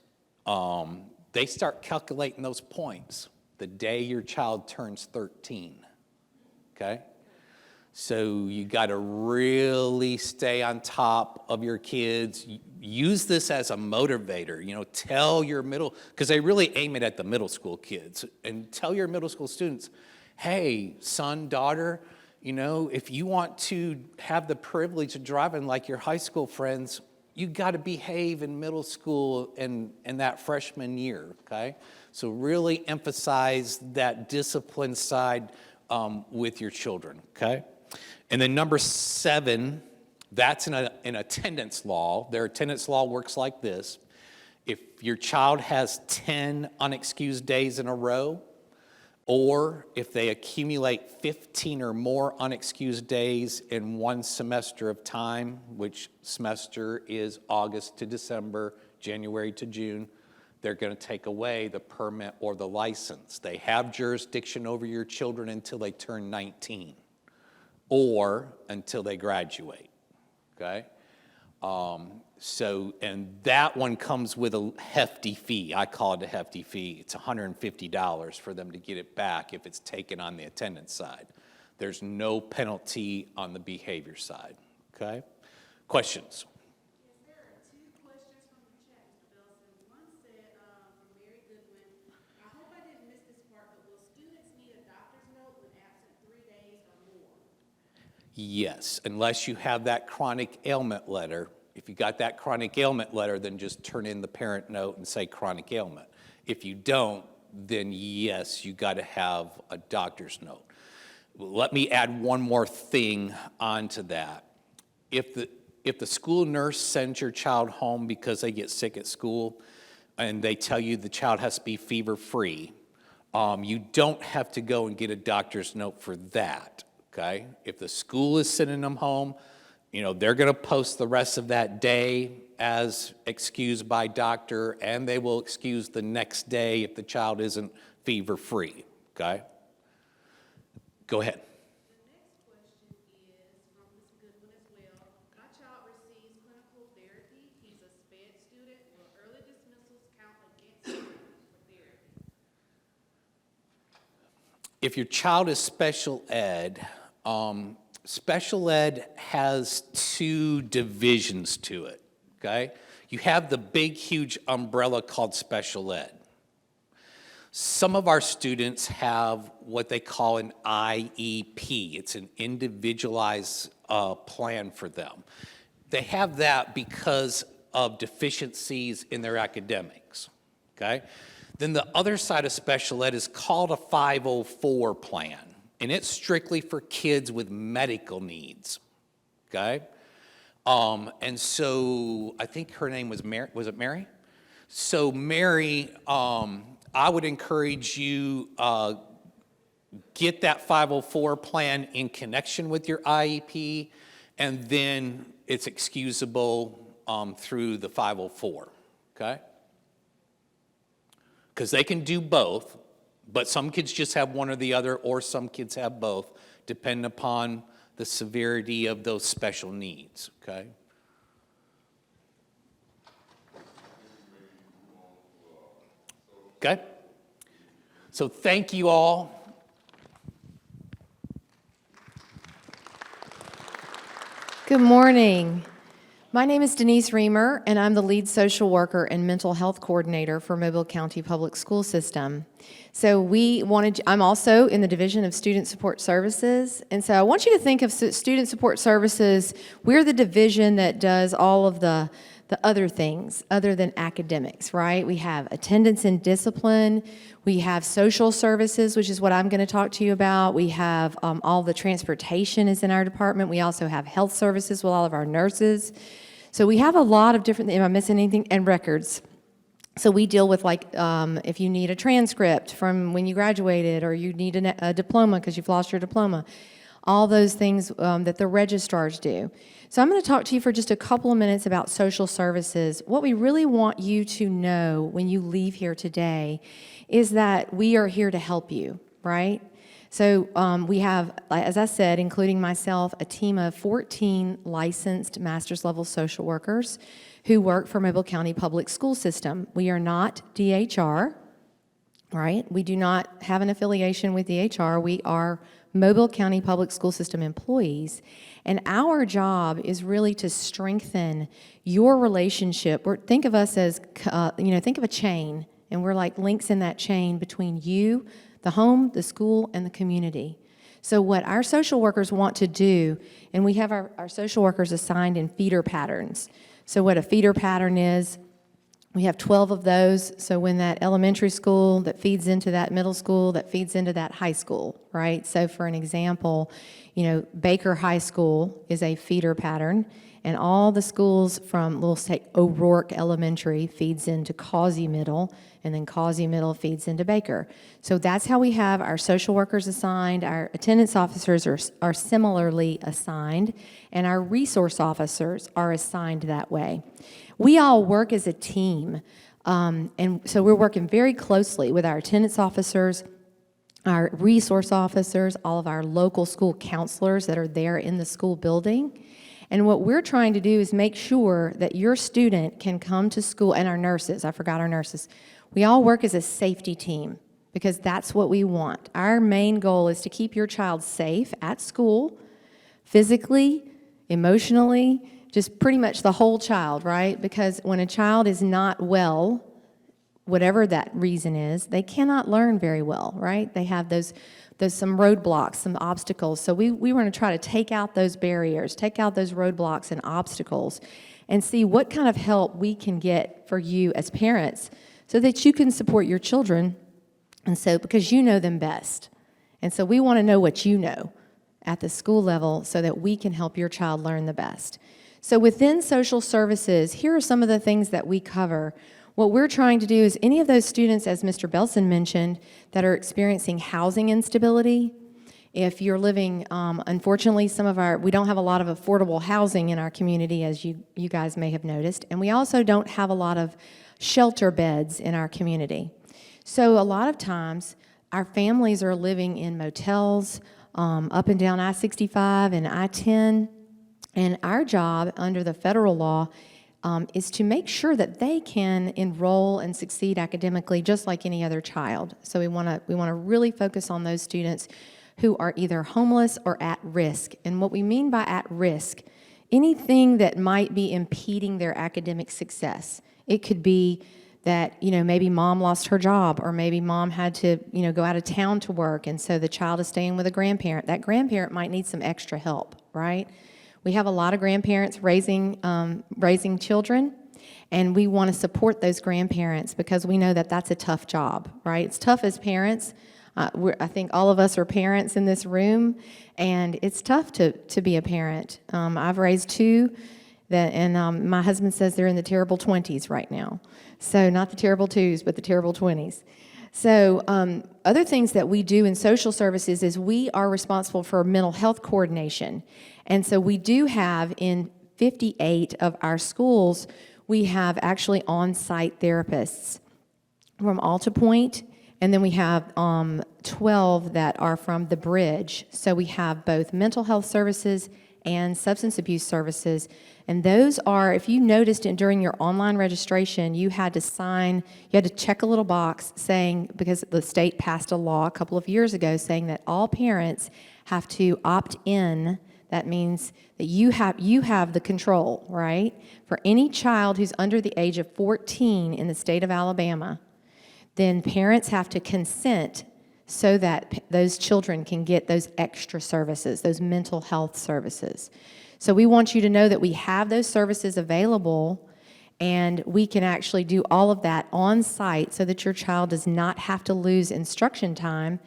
they start calculating those points the day your child turns 13, okay? So you gotta really stay on top of your kids. Use this as a motivator, you know, tell your because they really aim it at the middle school kids, and tell your middle school students, hey, son, daughter, you know, if you want to have the privilege of driving like your high school friends, you got to behave in middle school and that freshman year, okay? So really emphasize that discipline side with your children, okay? And then number 7, that's an attendance law. Their attendance law works like this. If your child has 10 unexcused days in a row, or if they accumulate 15 or more unexcused days in 1 semester of time, which semester is August to December, January to June, they're going to take away the permit or the license. They have jurisdiction over your children until they turn 19 or until they graduate, okay? And that one comes with a hefty fee. I call it a hefty fee. It's $150 for them to get it back if it's taken on the attendance side. There's no penalty on the behavior side, okay? Questions? Yes, there are 2 questions from the chat, Mr. Bellson. One said, from Mary Goodwin, I hope I didn't miss this part, but will students need a doctor's note when absent 3 days or more? Yes, unless you have that chronic ailment letter. If you got that chronic ailment letter, then just turn in the parent note and say chronic ailment. If you don't, then yes, you got to have a doctor's note. Let me add one more thing onto that. If the school nurse sends your child home because they get sick at school and they tell you the child has to be fever-free, you don't have to go and get a doctor's note for that, okay? If the school is sending them home, you know, they're going to post the rest of that day as excused by doctor, and they will excuse the next day if the child isn't fever-free, okay? Go ahead. The next question is from Ms. Goodwin as well. My child receives clinical therapy. He's a SPED student. Will early dismissals count against him for therapy? If your child is special ed, special ed has 2 divisions to it, okay? You have the big, huge umbrella called special ed. Some of our students have what they call an IEP. It's an individualized plan for them. They have that because of deficiencies in their academics, okay? Then the other side of special ed is called a 504 plan. And it's strictly for kids with medical needs, okay? And so I think her name was Mary. Was it Mary? So Mary, I would encourage you get that 504 plan in connection with your IEP, and then it's excusable through the 504, okay? Because they can do both. But some kids just have one or the other, or some kids have both, depending upon the severity of those special needs, okay? Okay? So thank you all. Good morning. My name is Denise Reamer, and I'm the lead social worker and mental health coordinator for Mobile County Public School System. So I'm also in the Division of Student Support Services, and so I want you to think of Student Support Services. We're the division that does all of the other things other than academics, right? We have attendance and discipline. We have social services, which is what I'm going to talk to you about. We have all the transportation is in our department. We also have health services with all of our nurses. So we have a lot of different, am I missing anything? And records. So we deal with if you need a transcript from when you graduated, or you need a diploma because you've lost your diploma, all those things that the registrars do. So I'm going to talk to you for just a couple of minutes about social services. What we really want you to know when you leave here today is that we are here to help you, right? So we have, as I said, including myself, a team of 14 licensed master's level social workers who work for Mobile County Public School System. We are not DHR, right? We do not have an affiliation with DHR. We are Mobile County Public School System employees, and our job is really to strengthen your relationship. Think of us as, think of a chain, and we're like links in that chain between you, the home, the school, and the community. So what our social workers want to do, and we have our social workers assigned in feeder patterns. So what a feeder pattern is, we have 12 of those, so when that elementary school that feeds into that middle school, that feeds into that high school, right? So for an example, Baker High School is a feeder pattern, and all the schools from, let's say, O'Rourke Elementary feeds into Causey Middle, and then Causey Middle feeds into Baker. So that's how we have our social workers assigned. Our attendance officers are similarly assigned, and our resource officers are assigned that way. We all work as a team, and so we're working very closely with our attendance officers, our resource officers, all of our local school counselors that are there in the school building. And what we're trying to do is make sure that your student can come to school, and our nurses, I forgot our nurses. We all work as a safety team because that's what we want. Our main goal is to keep your child safe at school, physically, emotionally, just pretty much the whole child, right? Because when a child is not well, whatever that reason is, they cannot learn very well, right? They have those some roadblocks, some obstacles. So we want to try to take out those barriers, take out those roadblocks and obstacles, and see what kind of help we can get for you as parents so that you can support your children, and so because you know them best. And so we want to know what you know at the school level so that we can help your child learn the best. So within social services, here are some of the things that we cover. What we're trying to do is any of those students, as Mr. Belson mentioned, that are experiencing housing instability, if you're living, unfortunately, we don't have a lot of affordable housing in our community, as you guys may have noticed, and we also don't have a lot of shelter beds in our community. So a lot of times, our families are living in motels up and down I-65 and I-10, and our job under the federal law is to make sure that they can enroll and succeed academically just like any other child. So we want to really focus on those students who are either homeless or at risk. And what we mean by at risk, anything that might be impeding their academic success. It could be that, maybe mom lost her job, or maybe mom had to, go out of town to work, and so the child is staying with a grandparent. That grandparent might need some extra help, right? We have a lot of grandparents raising children, and we want to support those grandparents because we know that that's a tough job, right? It's tough as parents. I think all of us are parents in this room, and it's tough to be a parent. I've raised two, and my husband says they're in the terrible 20s right now. So not the terrible 2s, but the terrible 20s. So other things that we do in social services is we are responsible for mental health coordination. And so we do have in 58 of our schools, we have actually on-site therapists from Alta Point, and then we have 12 that are from the Bridge. So we have both mental health services and substance abuse services. And those are, if you noticed during your online registration, you had to check a little box saying, because the state passed a law a couple of years ago saying that all parents have to opt in, That means that you have the control, right? For any child who's under the age of 14 in the state of Alabama, then parents have to consent so that those children can get those extra services, those mental health services. So we want you to know that we have those services available, and we can actually do all of that on site so that your child does not have to lose instruction time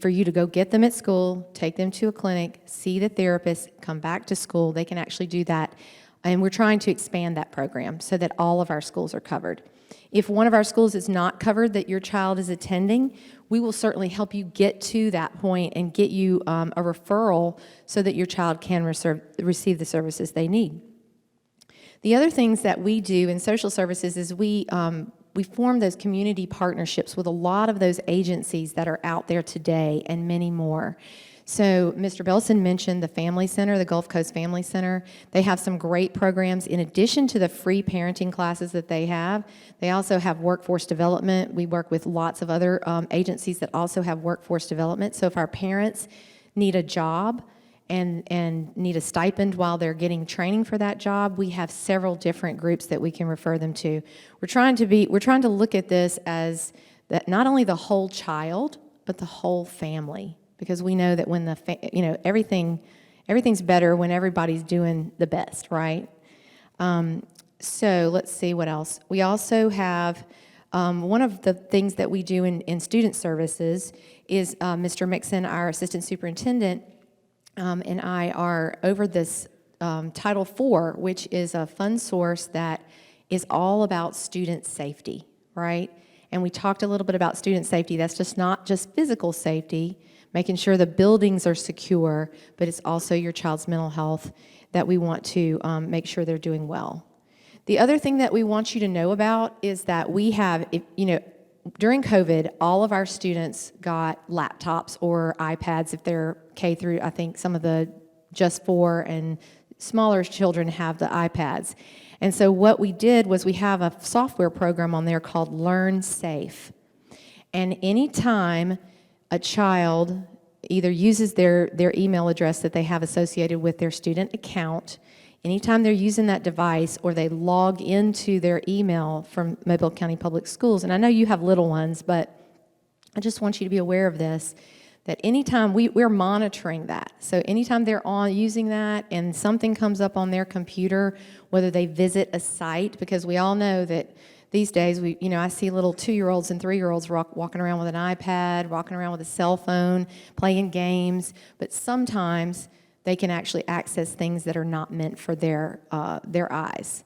for you to go get them at school, take them to a clinic, see the therapist, come back to school. They can actually do that. And we're trying to expand that program so that all of our schools are covered. If one of our schools is not covered that your child is attending, we will certainly help you get to that point and get you a referral so that your child can receive the services they need. The other things that we do in social services is we form those community partnerships with a lot of those agencies that are out there today and many more. So Mr. Belson mentioned the Family Center, the Gulf Coast Family Center. They have some great programs. In addition to the free parenting classes that they also have workforce development. We work with lots of other agencies that also have workforce development. So if our parents need a job and need a stipend while they're getting training for that job, we have several different groups that we can refer them to. We're trying to look at this as that not only the whole child, but the whole family. Because we know that when everything's better when everybody's doing the best, right? So let's see what else. We also have one of the things that we do in student services is Mr. Mixon, our assistant superintendent, and I are over this Title IV, which is a fund source that is all about student safety, right? And we talked a little bit about student safety. That's just not just physical safety, making sure the buildings are secure, but it's also your child's mental health that we want to make sure they're doing well. The other thing that we want you to know about is that we have, during COVID, all of our students got laptops or iPads if they're K through, I think some of the Just 4 and smaller children have the iPads. And so what we did was we have a software program on there called Learn Safe. And anytime a child either uses their email address that they have associated with their student account, anytime they're using that device or they log into their email from Mobile County Public Schools, and I know you have little ones, but I just want you to be aware of this, that anytime we're monitoring that. So anytime they're on using that and something comes up on their computer, whether they visit a site, because we all know that these days, I see little 2-year-olds and 3-year-olds walking around with an iPad, walking around with a cell phone, playing games, but sometimes they can actually access things that are not meant for their eyes.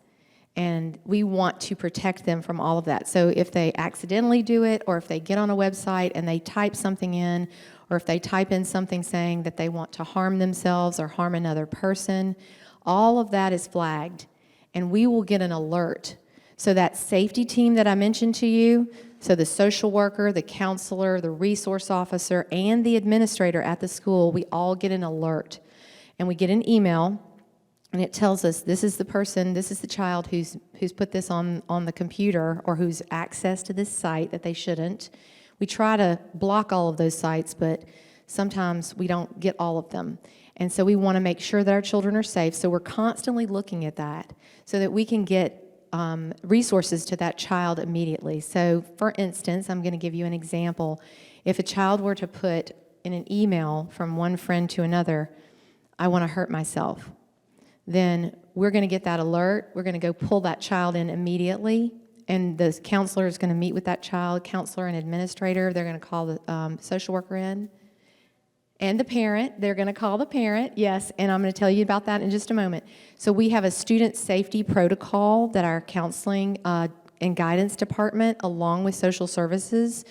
And we want to protect them from all of that. So if they accidentally do it, or if they get on a website and they type something in, or if they type in something saying that they want to harm themselves or harm another person, all of that is flagged, and we will get an alert. So that safety team that I mentioned to you, so the social worker, the counselor, the resource officer, and the administrator at the school, we all get an alert. And we get an email, and it tells us this is the person, this is the child who's put this on the computer or who's access to this site that they shouldn't. We try to block all of those sites, but sometimes we don't get all of them. And so we want to make sure that our children are safe. So we're constantly looking at that so that we can get resources to that child immediately. So for instance, I'm going to give you an example. If a child were to put in an email from one friend to another, I want to hurt myself, then we're going to get that alert. We're going to go pull that child in immediately, and the counselor is going to meet with that child, counselor and administrator. They're going to call the social worker in. And the parent, they're going to call the parent, yes, and I'm going to tell you about that in just a moment. So we have a student safety protocol that our counseling and guidance department, along with social services,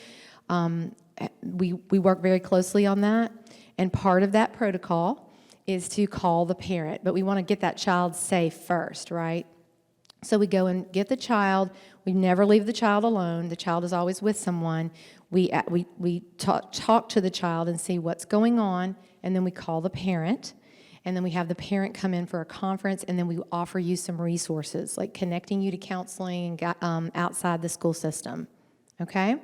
we work very closely on that. And part of that protocol is to call the parent, but we want to get that child safe first, right? So we go and get the child. We never leave the child alone. The child is always with someone. We talk to the child and see what's going on, and then we call the parent, and then we have the parent come in for a conference, and then we offer you some resources, like connecting you to counseling outside the school system, okay?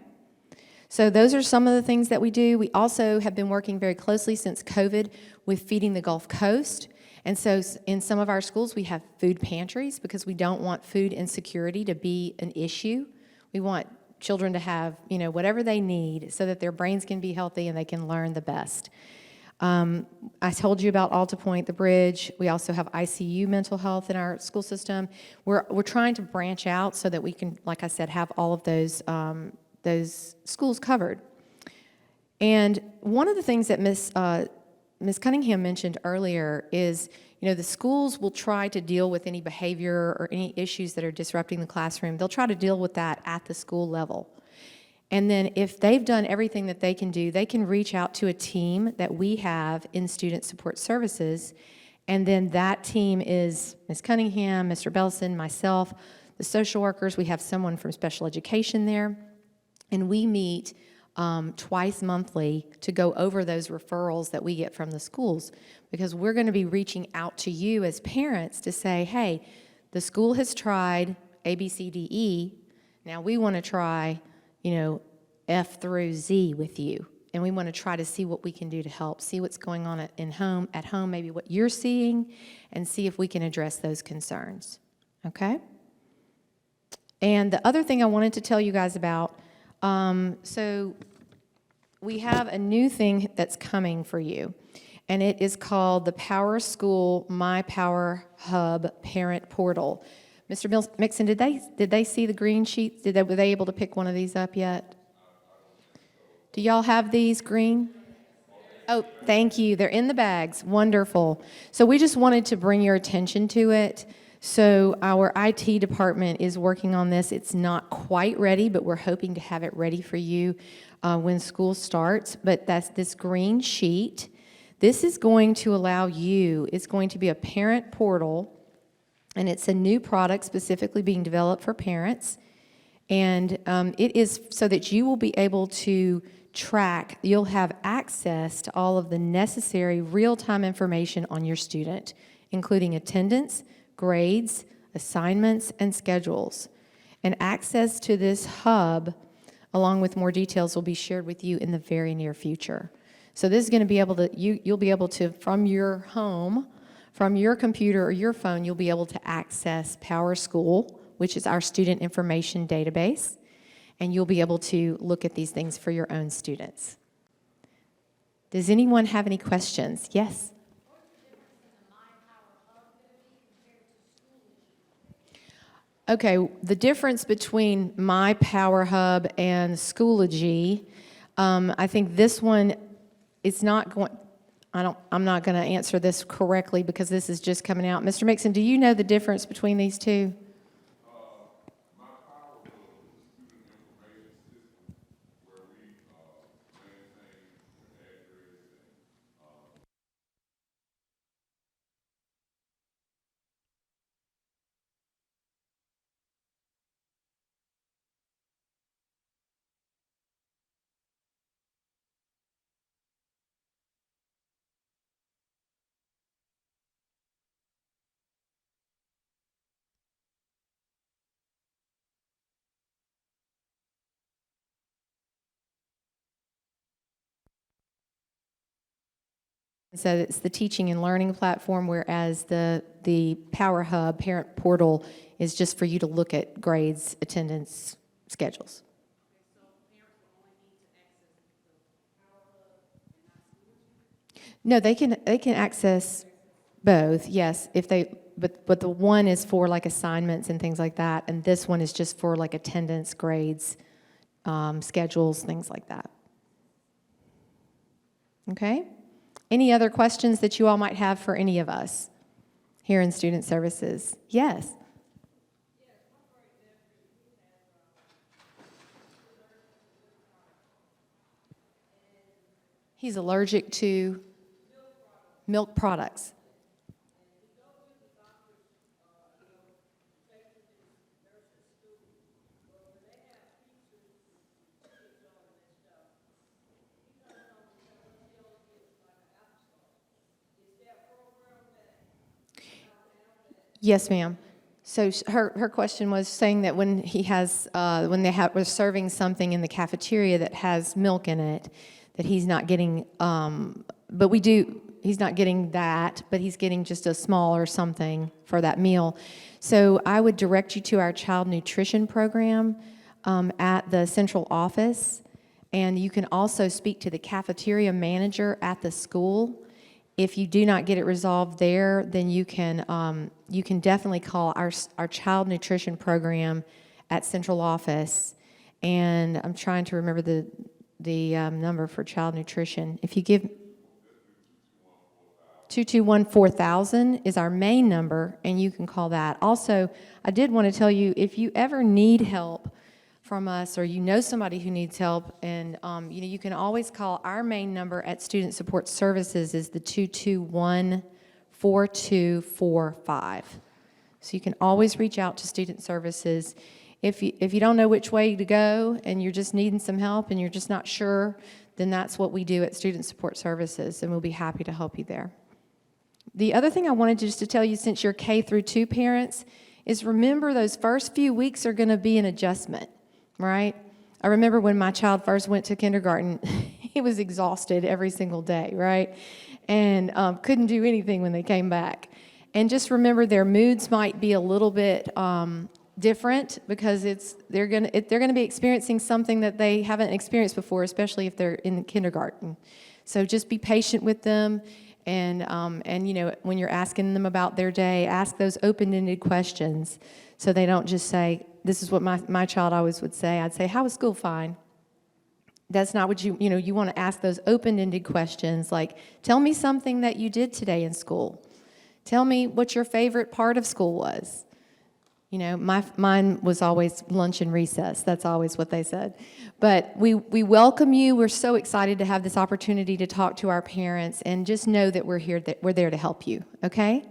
So those are some of the things that we do. We also have been working very closely since COVID with Feeding the Gulf Coast. And so in some of our schools, we have food pantries because we don't want food insecurity to be an issue. We want children to have, whatever they need so that their brains can be healthy and they can learn the best. I told you about Alta Point, the bridge. We also have ICU mental health in our school system. We're trying to branch out so that we can, like I said, have all of those schools covered. And one of the things that Ms. Cunningham mentioned earlier is, the schools will try to deal with any behavior or any issues that are disrupting the classroom. They'll try to deal with that at the school level. And then if they've done everything that they can do, they can reach out to a team that we have in Student Support Services. And then that team is Ms. Cunningham, Mr. Belson, myself, the social workers. We have someone from special education there. And we meet twice monthly to go over those referrals that we get from the schools, because we're going to be reaching out to you as parents to say, hey, the school has tried A, B, C, D, E. Now we want to try, F through Z with you. And we want to try to see what we can do to help, see what's going on at home, maybe what you're seeing, and see if we can address those concerns. Okay? And the other thing I wanted to tell you guys about, so we have a new thing that's coming for you, and it is called the Power School My Power Hub Parent Portal. Mr. Mixon, did they see the green sheets? Were they able to pick one of these up yet? Do y'all have these green? Oh, thank you. They're in the bags. Wonderful. So we just wanted to bring your attention to it. So our IT department is working on this. It's not quite ready, but we're hoping to have it ready for you when school starts. But that's this green sheet. This is going to allow you, it's going to be a parent portal, and it's a new product specifically being developed for parents. And it is so that you will be able to track, you'll have access to all of the necessary real-time information on your student, including attendance, grades, assignments, and schedules. And access to this hub, along with more details, will be shared with you in the very near future. So this is going to be able to, you'll be able to, from your home, from your computer or your phone, you'll be able to access PowerSchool, which is our student information database, and you'll be able to look at these things for your own students. Does anyone have any questions? Yes? Okay, the difference between My Power Hub and Schoology, I think this one is not going, I'm not going to answer this correctly because this is just coming out. Mr. Mixon, do you know the difference between these two? So it's the teaching and learning platform, whereas the Power Hub Parent Portal is just for you to look at grades, attendance, schedules. No, they can access both, yes, if they, but the one is for like assignments and things like that, and this one is just for like attendance, grades, schedules, things like that. Okay? Any other questions that you all might have for any of us here in Student Services? Yes? He's allergic to milk products. Yes, ma'am. So her question was saying that when he has, when was serving something in the cafeteria that has milk in it, that he's not getting, but he's not getting that, but he's getting just a smaller something for that meal. So I would direct you to our child nutrition program at the central office, and you can also speak to the cafeteria manager at the school. If you do not get it resolved there, then you can definitely call our child nutrition program at central office. And I'm trying to remember the number for child nutrition. If you give 221-4000 is our main number, and you can call that. Also, I did want to tell you, if you ever need help from us, or you know somebody who needs help, and you can always call our main number at Student Support Services is the 221-4245. So you can always reach out to Student Services. If you don't know which way to go and you're just needing some help and you're just not sure, then that's what we do at Student Support Services, and we'll be happy to help you there. The other thing I wanted just to tell you, since you're K through 2 parents, is remember those first few weeks are going to be an adjustment, right? I remember when my child first went to kindergarten, he was exhausted every single day, right? And couldn't do anything when they came back. And just remember their moods might be a little bit different, because they're going to be experiencing something that they haven't experienced before, especially if they're in kindergarten. So just be patient with them. And when you're asking them about their day, ask those open-ended questions, so they don't just say, this is what my child always would say. I'd say, how was school? Fine. That's not what you want to ask those open-ended questions, like, tell me something that you did today in school. Tell me what your favorite part of school was. Mine was always lunch and recess. That's always what they said. But we welcome you. We're so excited to have this opportunity to talk to our parents, and just know that we're there to help you, okay?